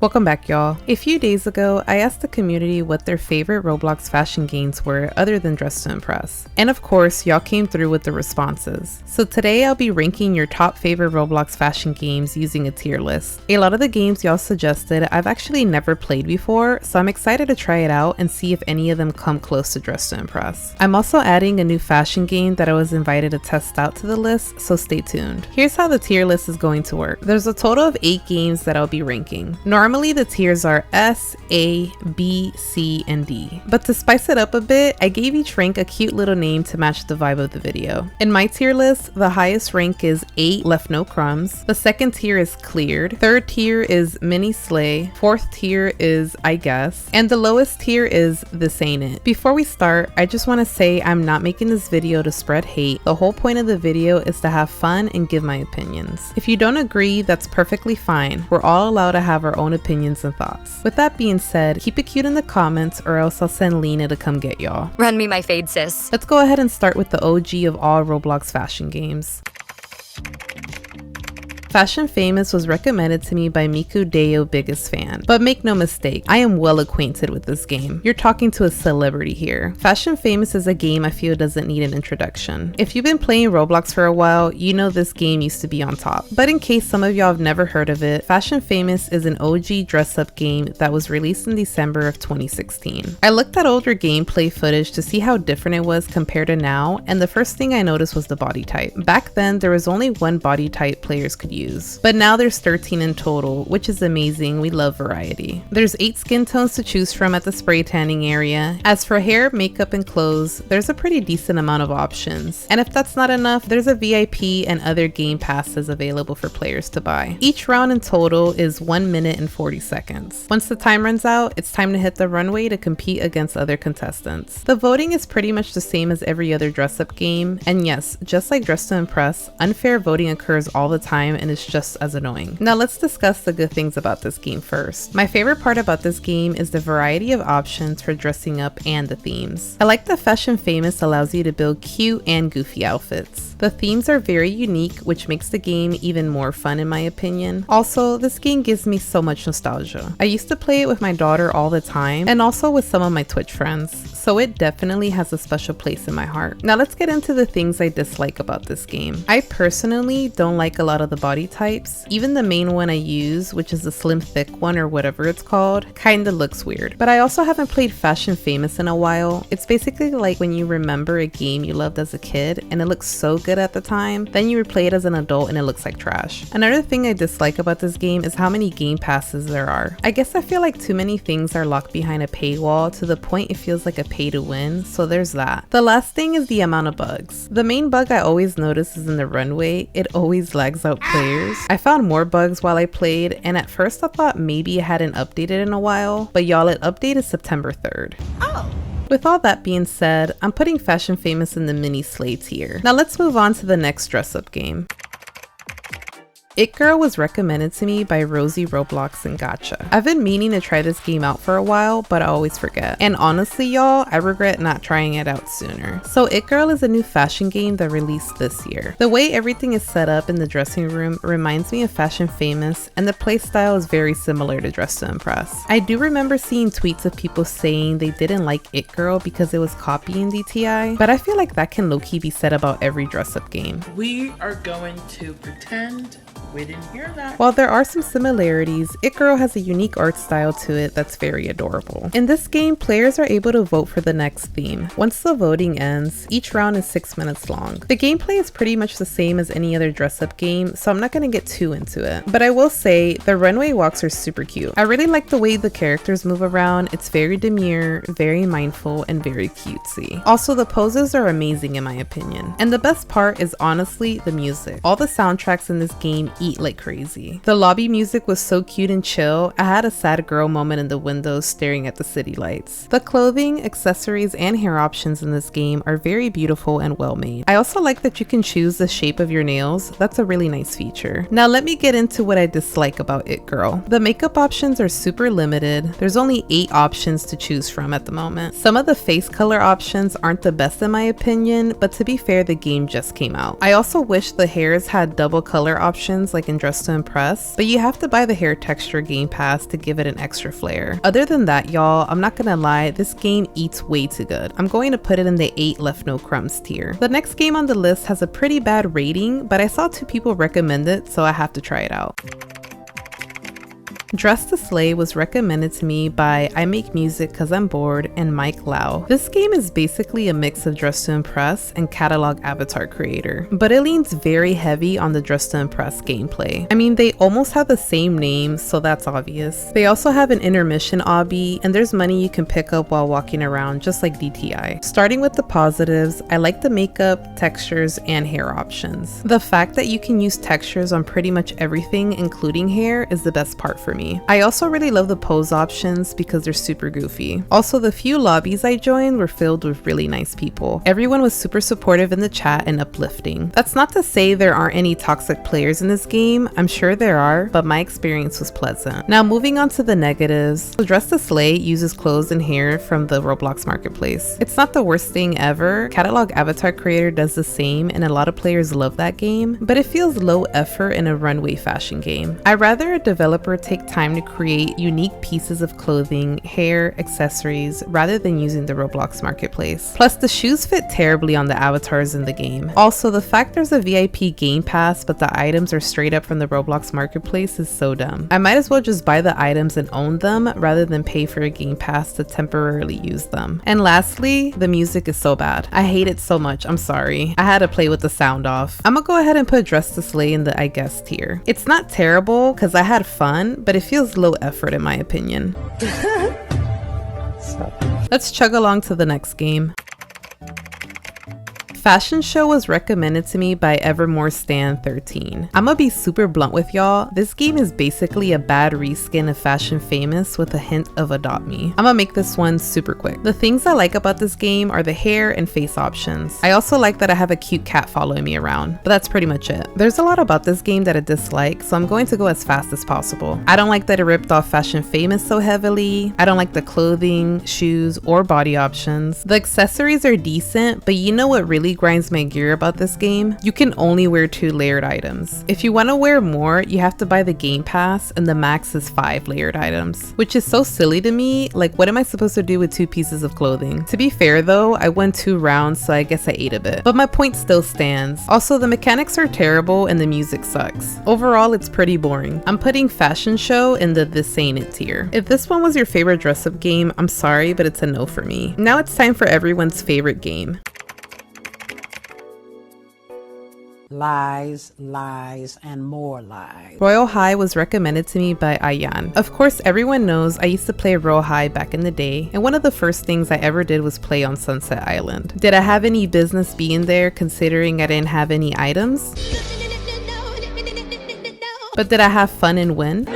Welcome back, y'all. A few days ago, I asked the community what their favorite Roblox fashion games were other than Dress to Impress. And of course, y'all came through with the responses. So today I'll be ranking your top favorite Roblox fashion games using a tier list. A lot of the games y'all suggested I've actually never played before, so I'm excited to try it out and see if any of them come close to Dress to Impress. I'm also adding a new fashion game that I was invited to test out to the list, so stay tuned. Here's how the tier list is going to work. There's a total of 8 games that I'll be ranking. Normally the tiers are S, A, B, C, and D. But to spice it up a bit, I gave each rank a cute little name to match the vibe of the video. In my tier list, the highest rank is 8, left no crumbs. The second tier is cleared. Third tier is mini slay. Fourth tier is I guess. And the lowest tier is this ain't it. Before we start, I just want to say I'm not making this video to spread hate. The whole point of the video is to have fun and give my opinions. If you don't agree, that's perfectly fine. We're all allowed to have our own opinions and thoughts. With that being said, keep it cute in the comments or else I'll send Lena to come get y'all. Run me my fade, sis. Let's go ahead and start with the OG of all Roblox fashion games. Fashion Famous was recommended to me by Miku Deo, biggest fan. But make no mistake, I am well acquainted with this game. You're talking to a celebrity here. Fashion Famous is a game I feel doesn't need an introduction. If you've been playing Roblox for a while, you know this game used to be on top. But in case some of y'all have never heard of it, Fashion Famous is an OG dress-up game that was released in December of 2016. I looked at older gameplay footage to see how different it was compared to now, and the first thing I noticed was the body type. Back then, there was only one body type players could use. But now there's 13 in total, which is amazing. We love variety. There's 8 skin tones to choose from at the spray tanning area. As for hair, makeup, and clothes, there's a pretty decent amount of options. And if that's not enough, there's a VIP and other game passes available for players to buy. Each round in total is 1 minute and 40 seconds. Once the time runs out, it's time to hit the runway to compete against other contestants. The voting is pretty much the same as every other dress-up game, and yes, just like Dress to Impress, unfair voting occurs all the time and is just as annoying. Now let's discuss the good things about this game first. My favorite part about this game is the variety of options for dressing up and the themes. I like that Fashion Famous allows you to build cute and goofy outfits. The themes are very unique, which makes the game even more fun in my opinion. Also, this game gives me so much nostalgia. I used to play it with my daughter all the time and also with some of my Twitch friends, so it definitely has a special place in my heart. Now let's get into the things I dislike about this game. I personally don't like a lot of the body types. Even the main one I use, which is the slim thick one or whatever it's called, kinda looks weird. But I also haven't played Fashion Famous in a while. It's basically like when you remember a game you loved as a kid and it looks so good at the time, then you replay it as an adult and it looks like trash. Another thing I dislike about this game is how many game passes there are. I guess I feel like too many things are locked behind a paywall to the point it feels like a pay to win, so there's that. The last thing is the amount of bugs. The main bug I always notice is in the runway. It always lags out players. I found more bugs while I played, and at first I thought maybe it hadn't updated in a while, but y'all, it updated September 3rd. Oh! With all that being said, I'm putting Fashion Famous in the mini slay tier. Now let's move on to the next dress-up game. It Girl was recommended to me by Rosie, Roblox, and Gotcha. I've been meaning to try this game out for a while, but I always forget. And honestly, y'all, I regret not trying it out sooner. So It Girl is a new fashion game that released this year. The way everything is set up in the dressing room reminds me of Fashion Famous, and the playstyle is very similar to Dress to Impress. I do remember seeing tweets of people saying they didn't like It Girl because it was copying DTI, but I feel like that can low-key be said about every dress-up game. We are going to pretend we didn't hear that. While there are some similarities, It Girl has a unique art style to it that's very adorable. In this game, players are able to vote for the next theme. Once the voting ends, each round is 6 minutes long. The gameplay is pretty much the same as any other dress-up game, so I'm not going to get too into it. But I will say, the runway walks are super cute. I really like the way the characters move around. It's very demure, very mindful, and very cutesy. Also, the poses are amazing in my opinion. And the best part is honestly the music. All the soundtracks in this game eat like crazy. The lobby music was so cute and chill. I had a sad girl moment in the windows staring at the city lights. The clothing, accessories, and hair options in this game are very beautiful and well made. I also like that you can choose the shape of your nails. That's a really nice feature. Now let me get into what I dislike about It Girl. The makeup options are super limited. There's only 8 options to choose from at the moment. Some of the face color options aren't the best in my opinion, but to be fair, the game just came out. I also wish the hairs had double color options options like in Dress to Impress, but you have to buy the hair texture game pass to give it an extra flair. Other than that, y'all, I'm not gonna lie, this game eats way too good. I'm going to put it in the 8 left no crumbs tier. The next game on the list has a pretty bad rating, but I saw 2 people recommend it, so I have to try it out. Dress to Slay was recommended to me by I Make Music Cause I'm Bored and Mike Lau. This game is basically a mix of Dress to Impress and Catalog Avatar Creator, but it leans very heavy on the Dress to Impress gameplay. I mean, they almost have the same name, so that's obvious. They also have an intermission obby, and there's money you can pick up while walking around, just like DTI. Starting with the positives, I like the makeup, textures, and hair options. The fact that you can use textures on pretty much everything, including hair, is the best part for me. I also really love the pose options because they're super goofy. Also, the few lobbies I joined were filled with really nice people. Everyone was super supportive in the chat and uplifting. That's not to say there aren't any toxic players in this game. I'm sure there are, but my experience was pleasant. Now moving on to the negatives. Dress to Slay uses clothes and hair from the Roblox marketplace. It's not the worst thing ever. Catalog Avatar Creator does the same and a lot of players love that game, but it feels low effort in a runway fashion game. I'd rather a developer take time to create unique pieces of clothing, hair, accessories, rather than using the Roblox marketplace. Plus, the shoes fit terribly on the avatars in the game. Also, the fact there's a VIP game pass but the items are straight up from the Roblox marketplace is so dumb. I might as well just buy the items and own them rather than pay for a game pass to temporarily use them. And lastly, the music is so bad. I hate it so much, I'm sorry. I had to play with the sound off. I'm gonna go ahead and put Dress to Slay in the I guess tier. It's not terrible because I had fun, but it feels low effort in my opinion. Let's chug along to the next game. Fashion Show was recommended to me by EvermoreStan13. I'ma be super blunt with y'all. This game is basically a bad reskin of Fashion Famous with a hint of Adopt Me. I'ma make this one super quick. The things I like about this game are the hair and face options. I also like that I have a cute cat following me around, but that's pretty much it. There's a lot about this game that I dislike, so I'm going to go as fast as possible. I don't like that it ripped off Fashion Famous so heavily. I don't like the clothing, shoes, or body options. The accessories are decent, but you know what really grinds my gear about this game? You can only wear 2 layered items. If you want to wear more, you have to buy the game pass, and the max is 5 layered items, which is so silly to me. Like, what am I supposed to do with 2 pieces of clothing? To be fair though, I won 2 rounds, so I guess I ate a bit, but my point still stands. Also, the mechanics are terrible and the music sucks. Overall, it's pretty boring. I'm putting Fashion Show in the This Ain't It tier. If this one was your favorite dress-up game, I'm sorry, but it's a no for me. Now it's time for everyone's favorite game. Lies, lies, and more lies. Royale High was recommended to me by Ayan. Of course, everyone knows I used to play Royale High back in the day, and one of the first things I ever did was play on Sunset Island. Did I have any business being there considering I didn't have any items? But did I have fun and win?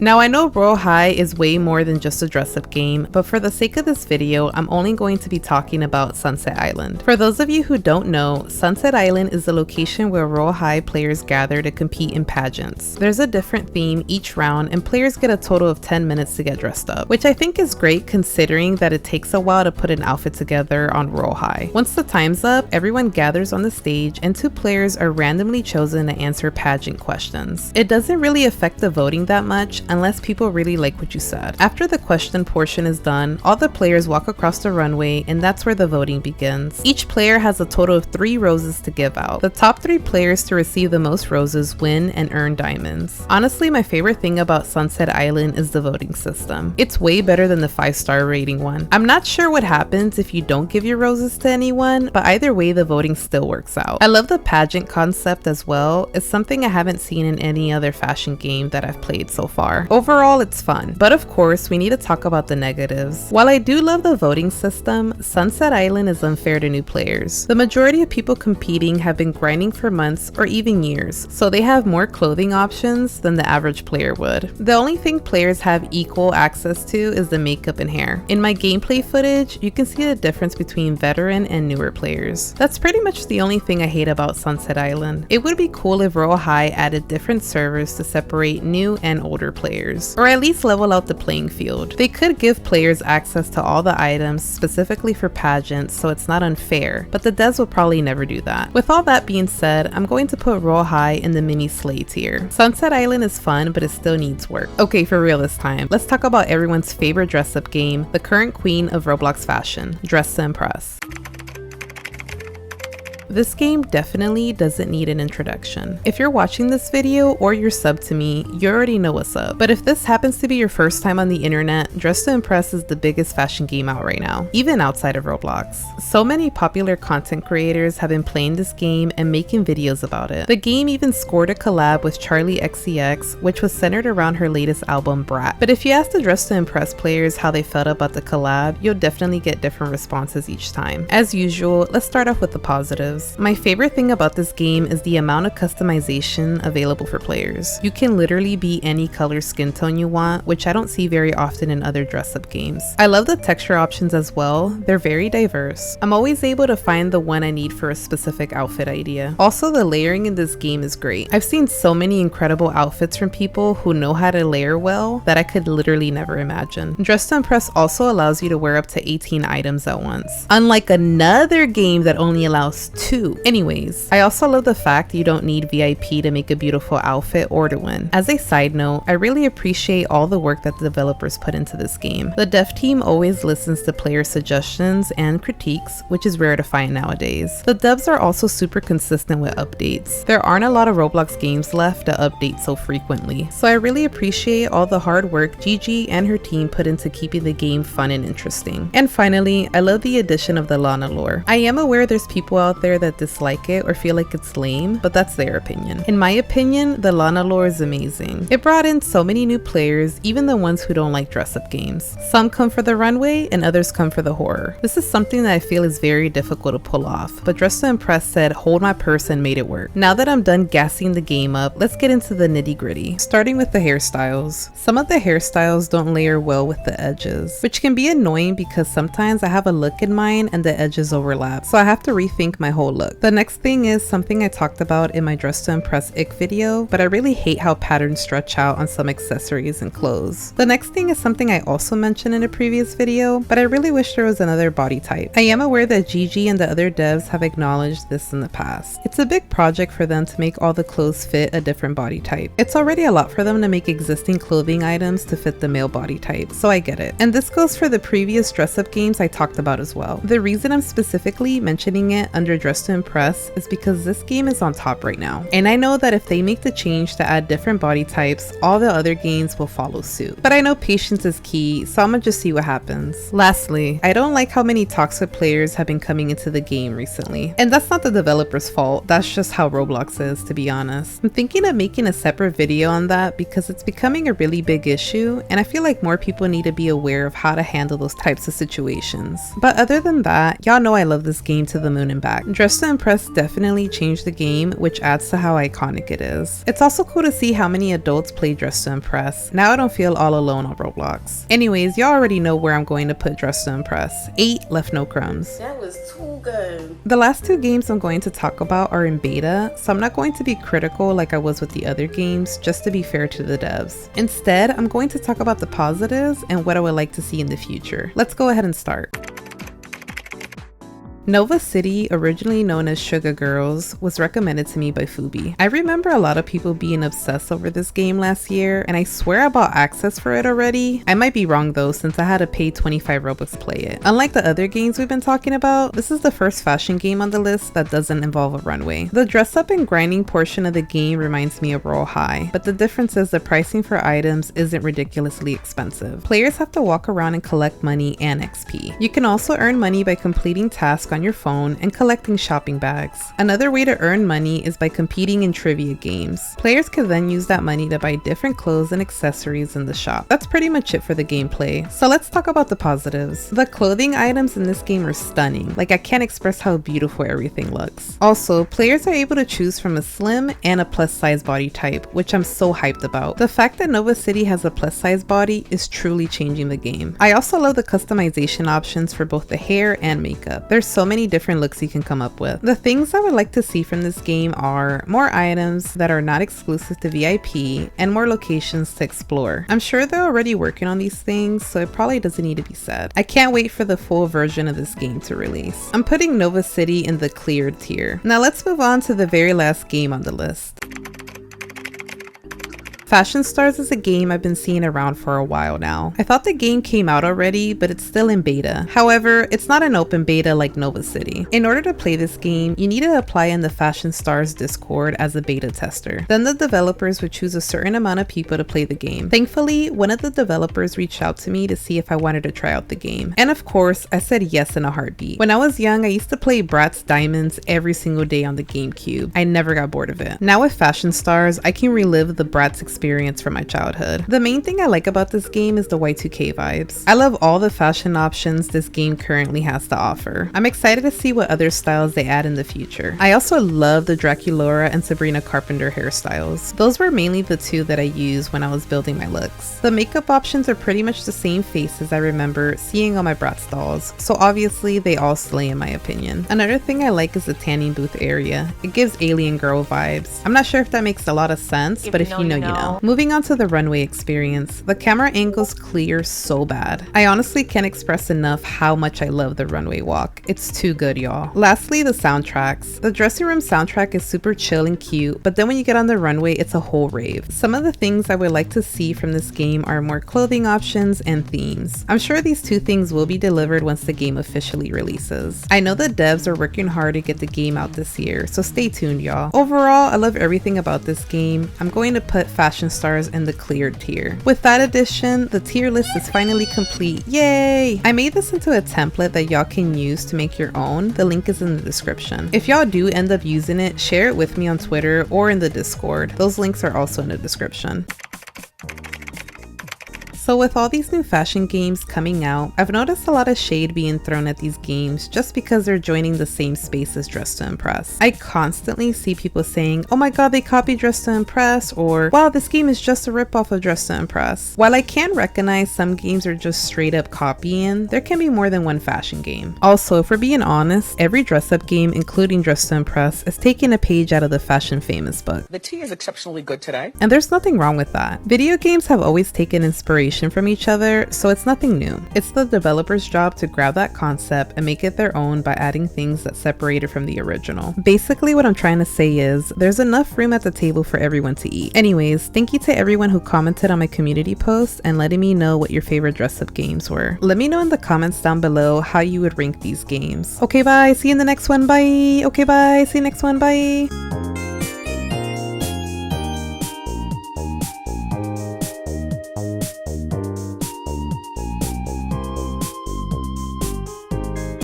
Now I know Royale High is way more than just a dress-up game, but for the sake of this video, I'm only going to be talking about Sunset Island. For those of you who don't know, Sunset Island is the location where Royale High players gather to compete in pageants. There's a different theme each round, and players get a total of 10 minutes to get dressed up, which I think is great considering that it takes a while to put an outfit together on Royale High. Once the time's up, everyone gathers on the stage and 2 players are randomly chosen to answer pageant questions. It doesn't really affect the voting that much, unless people really like what you said. After the question portion is done, all the players walk across the runway, and that's where the voting begins. Each player has a total of 3 roses to give out. The top 3 players to receive the most roses win and earn diamonds. Honestly, my favorite thing about Sunset Island is the voting system. It's way better than the 5-star rating one. I'm not sure what happens if you don't give your roses to anyone, but either way the voting still works out. I love the pageant concept as well. It's something I haven't seen in any other fashion game that I've played so far. Overall, it's fun, but of course, we need to talk about the negatives. While I do love the voting system, Sunset Island is unfair to new players. The majority of people competing have been grinding for months or even years, so they have more clothing options than the average player would. The only thing players have equal access to is the makeup and hair. In my gameplay footage, you can see the difference between veteran and newer players. That's pretty much the only thing I hate about Sunset Island. It would be cool if Royale High added different servers to separate new and older players. players, or at least level out the playing field. They could give players access to all the items specifically for pageants so it's not unfair, but the devs will probably never do that. With all that being said, I'm going to put Royale High in the mini sleigh tier. Sunset Island is fun, but it still needs work. Okay, for real this time, let's talk about everyone's favorite dress-up game, the current queen of Roblox Fashion, Dress to Impress. This game definitely doesn't need an introduction. If you're watching this video or you're subbed to me, you already know what's up. But if this happens to be your first time on the internet, Dress to Impress is the biggest fashion game out right now, even outside of Roblox. So many popular content creators have been playing this game and making videos about it. The game even scored a collab with Charlie XCX, which was centered around her latest album, Brat. But if you ask the Dress to Impress players how they felt about the collab, you'll definitely get different responses each time. As usual, let's start off with the positives. My favorite thing about this game is the amount of customization available for players. You can literally be any color skin tone you want, which I don't see very often in other dress-up games. I love the texture options as well. They're very diverse. I'm always able to find the one I need for a specific outfit idea. Also, the layering in this game is great. I've seen so many incredible outfits from people who know how to layer well that I could literally never imagine. Dress to Impress also allows you to wear up to 18 items at once, unlike another game that only allows 2. Anyways, I also love the fact you don't need VIP to make a beautiful outfit or to win. As a side note, I really appreciate all the work that the developers put into this game. The dev team always listens to player suggestions and critiques, which is rare to find nowadays. The devs are also super consistent with updates. There aren't a lot of Roblox games left to update so frequently, so I really appreciate all the hard work Gigi and her team put into keeping the game fun and interesting. And finally, I love the addition of the Lana lore. I am aware there's people out there that dislike it or feel like it's lame, but that's their opinion. In my opinion, the Lana lore is amazing. It brought in so many new players, even the ones who don't like dress-up games. Some come for the runway and others come for the horror. This is something that I feel is very difficult to pull off, but Dress to Impress said hold my purse and made it work. Now that I'm done gassing the game up, let's get into the nitty-gritty, starting with the hairstyles. Some of the hairstyles don't layer well with the edges, which can be annoying because sometimes I have a look in mine and the edges overlap, so I have to rethink my whole look. The next thing is something I talked about in my Dress to Impress ick video, but I really hate how patterns stretch out on some accessories and clothes. The next thing is something I also mentioned in a previous video, but I really wish there was another body type. I am aware that Gigi and the other devs have acknowledged this in the past. It's a big project for them to make all the clothes fit a different body type. It's already a lot for them to make existing clothing items to fit the male body type, so I get it. And this goes for the previous dress-up games I talked about as well. The reason I'm specifically mentioning it under Dress to Impress is because this game is on top right now, and I know that if they make the change to add different body types, all the other games will follow suit. But I know patience is key, so I'm gonna just see what happens. Lastly, I don't like how many toxic players have been coming into the game recently, and that's not the developer's fault, that's just how Roblox is, to be honest. I'm thinking of making a separate video on that because it's becoming a really big issue, and I feel like more people need to be aware of how to handle those types of situations. But other than that, y'all know I love this game to the moon and back. Dress to Impress definitely changed the game, which adds to how iconic it is. It's also cool to see how many adults play Dress to Impress. Now I don't feel all alone on Roblox. Anyways, y'all already know where I'm going to put Dress to Impress. 8 left no crumbs. That was too good. The last 2 games I'm going to talk about are in beta, so I'm not going to be critical like I was with the other games, just to be fair to the devs. Instead, I'm going to talk about the positives and what I would like to see in the future. Let's go ahead and start. Nova City, originally known as Sugar Girls, was recommended to me by Fubi. I remember a lot of people being obsessed over this game last year, and I swear I bought access for it already. I might be wrong though, since I had to pay 25 Robux to play it. Unlike the other games we've been talking about, this is the first fashion game on the list that doesn't involve a runway. The dress up and grinding portion of the game reminds me of Royale High, but the difference is the pricing for items isn't ridiculously expensive. Players have to walk around and collect money and XP. You can also earn money by completing tasks on your phone and collecting shopping bags. Another way to earn money is by competing in trivia games. Players can then use that money to buy different clothes and accessories in the shop. That's pretty much it for the gameplay. So let's talk about the positives. The clothing items in this game are stunning. Like, I can't express how beautiful everything looks. Also, players are able to choose from a slim and a plus size body type, which I'm so hyped about. The fact that Nova City has a plus size body is truly changing the game. I also love the customization options for both the hair and makeup. There's so many different looks you can come up with. The things I would like to see from this game are more items that are not exclusive to VIP and more locations to explore. I'm sure they're already working on these things, so it probably doesn't need to be said. I can't wait for the full version of this game to release. I'm putting Nova City in the cleared tier. Now let's move on to the very last game on the list. Fashion Stars is a game I've been seeing around for a while now. I thought the game came out already, but it's still in beta. However, it's not an open beta like Nova City. In order to play this game, you need to apply in the Fashion Stars Discord as a beta tester. Then the developers would choose a certain amount of people to play the game. Thankfully, one of the developers reached out to me to see if I wanted to try out the game. And of course, I said yes in a heartbeat. When I was young, I used to play Bratz Diamonds every single day on the GameCube. I never got bored of it. Now with Fashion Stars, I can relive the Bratz experience from my childhood. The main thing I like about this game is the Y2K vibes. I love all the fashion options this game currently has to offer. I'm excited to see what other styles they add in the future. I also love the Draculaura and Sabrina Carpenter hairstyles. Those were mainly the two that I used when I was building my looks. The makeup options are pretty much the same faces I remember seeing on my Bratz dolls, so obviously they all slay in my opinion. Another thing I like is the tanning booth area. It gives alien girl vibes. I'm not sure if that makes a lot of sense, but if you know, you know. Moving on to the runway experience, the camera angles clear so bad. I honestly can't express enough how much I love the runway walk. It's too good, y'all. Lastly, the soundtracks. The dressing room soundtrack is super chill and cute, but then when you get on the runway, it's a whole rave. Some of the things I would like to see from this game are more clothing options and themes. I'm sure these two things will be delivered once the game officially releases. I know the devs are working hard to get the game out this year, so stay tuned, y'all. Overall, I love everything about this game. I'm going to put Fashion Stars in the cleared tier. With that addition, the tier list is finally complete. Yay! I made this into a template that y'all can use to make your own. The link is in the description. If y'all do end up using it, share it with me on Twitter or in the Discord. Those links are also in the description. So with all these new fashion games coming out, I've noticed a lot of shade being thrown at these games just because they're joining the same space as Dress to Impress. I constantly see people saying, oh my god, they copied Dress to Impress, or wow, this game is just a ripoff of Dress to Impress. While I can recognize some games are just straight up copying, there can be more than one fashion game. Also, if we're being honest, every dress up game, including Dress to Impress, is taking a page out of the Fashion Famous book. The tea is exceptionally good today. And there's nothing wrong with that. Video games have always taken inspiration from each other, so it's nothing new. It's the developer's job to grab that concept and make it their own by adding things that separate it from the original. Basically, what I'm trying to say is there's enough room at the table for everyone to eat. Anyways, thank you to everyone who commented on my community post and letting me know what your favorite dress-up games were. Let me know in the comments down below how you would rank these games. Okay, bye. See you in the next one. Bye. Okay, bye. See you next one. Bye.